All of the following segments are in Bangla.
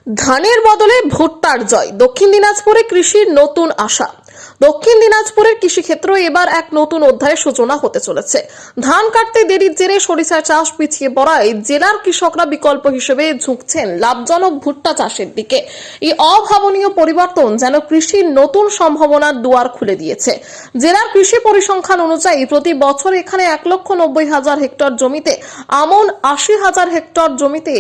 ধানের বদলে ভুট্টার জয়, দক্ষিণ দিনাজপুরে কৃষির নতুন আশা। দক্ষিণ দিনাজপুরের কৃষিক্ষেত্র এবার এক নতুন অধ্যায়ের সূচনা হতে চলেছে। ধান কাটতে দেরির জেরে সরিষা চাষ পিছিয়ে পড়ায় জেলার কৃষকরা বিকল্প হিসেবে ঝুঁকছেন লাভজনক ভুট্টা চাষের দিকে। এই অভাবনীয় পরিবর্তন যেন কৃষির নতুন সম্ভাবনার দুয়ার খুলে দিয়েছে। জেলার কৃষি পরিসংখ্যান অনুযায়ী প্রতি বছর এখানে 1,90,000 হেক্টর জমিতে আমন, 80,000 হেক্টর জমিতে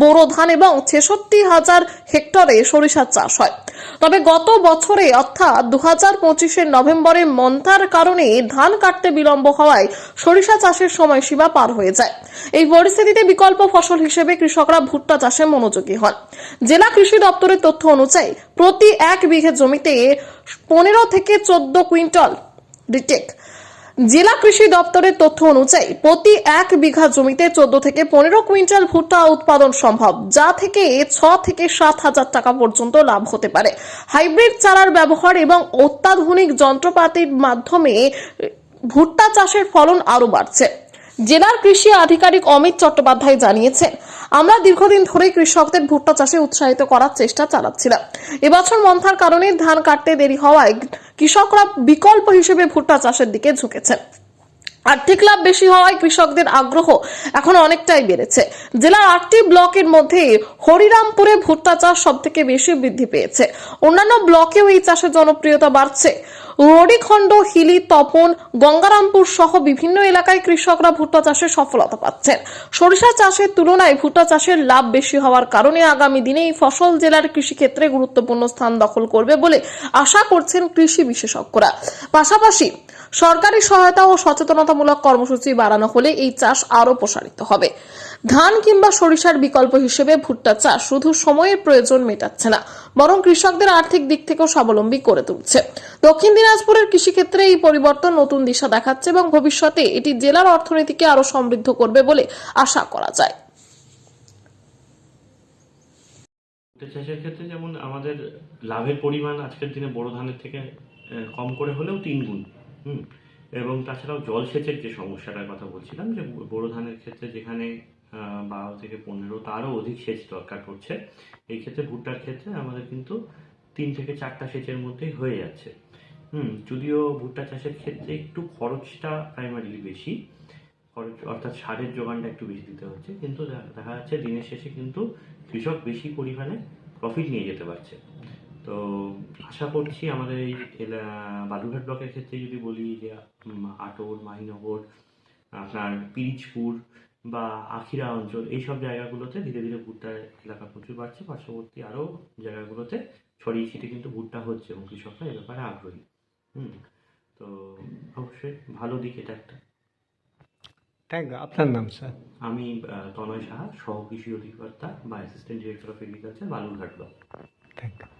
বোরো ধান এবং 66,000 হেক্টরে সরিষা চাষ হয়। তবে গত বছরে অর্থাৎ 2025-এর নভেম্বরে মন্থার কারণে ধান কাটতে বিলম্ব হওয়ায় সরিষা চাষের সময়সীমা পার হয়ে যায়। এই পরিস্থিতিতে বিকল্প ফসল হিসেবে কৃষকরা ভুট্টা চাষে মনোযোগী হন। জেলা কৃষি দপ্তরের তথ্য অনুযায়ী প্রতি 1 বিঘে জমিতে 15 থেকে 14 কুইন্টাল রিটেক। জেলা কৃষি দপ্তরের তথ্য অনুযায়ী প্রতি 1 বিঘা জমিতে 14 থেকে 15 কুইন্টাল ভুট্টা উৎপাদন সম্ভব, যা থেকে 6 থেকে 7,000 টাকা পর্যন্ত লাভ হতে পারে। হাইব্রিড চারার ব্যবহার এবং অত্যাধুনিক যন্ত্রপাতির মাধ্যমে ভুট্টা চাষের ফলন আরো বাড়ছে। জেলার কৃষি আধিকারিক অমিত চট্টোপাধ্যায় জানিয়েছেন, আমরা দীর্ঘদিন ধরেই কৃষকদের ভুট্টা চাষে উৎসাহিত করার চেষ্টা চালাচ্ছিলাম। এবছর মন্থার কারণে ধান কাটতে দেরি হওয়ায় কৃষকরা বিকল্প হিসেবে ভুট্টা চাষের দিকে ঝুঁকেছেন। আর্থিক লাভ বেশি হওয়ায় কৃষকদের আগ্রহ এখন অনেকটাই বেড়েছে। জেলার 8টি ব্লকের মধ্যে হরিরামপুরে ভুট্টা চাষ সবথেকে বেশি বৃদ্ধি পেয়েছে। অন্যান্য ব্লকেও এই চাষের জনপ্রিয়তা বাড়ছে। রডিখণ্ড, হিলি, তপন, গঙ্গারামপুর সহ বিভিন্ন এলাকায় কৃষকরা ভুট্টা চাষে সফলতা পাচ্ছেন। সরিষা চাষের তুলনায় ভুট্টা চাষের লাভ বেশি হওয়ার কারণে আগামী দিনে এই ফসল জেলার কৃষিক্ষেত্রে গুরুত্বপূর্ণ স্থান দখল করবে বলে আশা করছেন কৃষি বিশেষজ্ঞরা। পাশাপাশি সরকারি সহায়তা ও সচেতনতামূলক কর্মসূচি বাড়ানো হলে এই চাষ আরো প্রসারিত হবে। ধান কিংবা সরিষার বিকল্প হিসেবে ভুট্টা চাষ শুধু সময়ের প্রয়োজন মেটাচ্ছে না, বরং কৃষকদের আর্থিক দিক থেকেও স্বাবলম্বী করে তুলছে। দক্ষিণ দিনাজপুরের কৃষিক্ষেত্রে এই পরিবর্তন নতুন দিশা দেখাচ্ছে এবং ভবিষ্যতে এটি জেলার অর্থনীতিকে আরো সমৃদ্ধ করবে বলে আশা করা যায়। ভুট্টা চাষের ক্ষেত্রে যেমন আমাদের লাভের পরিমাণ আজকের দিনে বোরো ধানের থেকে কম করে হলেও 3 গুণ। এবং তাছাড়াও জলসেচের যে সমস্যাটার কথা বলছিলাম, যে বোরো ধানের ক্ষেত্রে যেখানে 12 থেকে 15 তারও অধিক সেচ দরকার পড়ছে, এই ক্ষেত্রে ভুট্টার ক্ষেত্রে আমাদের কিন্তু 3 থেকে 4টা সেচের মধ্যেই হয়ে যাচ্ছে। যদিও ভুট্টা চাষের ক্ষেত্রে একটু খরচটা প্রাইমারিলি বেশি, খরচ অর্থাৎ সারের যোগানটা একটু বেশি দিতে হচ্ছে, কিন্তু দেখা যাচ্ছে দিনের শেষে কিন্তু কৃষক বেশি পরিমাণে প্রফিট নিয়ে যেতে পারছে। তো আশা করছি আমাদের এই বালুরঘাট ব্লকের ক্ষেত্রে যদি বলি, যে আটোর, মাহিনগর, আপনার পিরিজপুর বা আখিরা অঞ্চল, এইসব জায়গাগুলোতে ধীরে ধীরে ভুট্টার এলাকা প্রচুর বাড়ছে। পার্শ্ববর্তী আরও জায়গাগুলোতে ছড়িয়ে ছিটিয়ে কিন্তু ভুট্টা হচ্ছে এবং কৃষকরা এ ব্যাপারে আগ্রহী। তো অবশ্যই ভালো দিক এটা একটা। Thank you. আপনার নাম স্যার? আমি তনয় সাহা, সহ কৃষি অধিকর্তা বা assistant director of agriculture, Balurghat block. Thank you.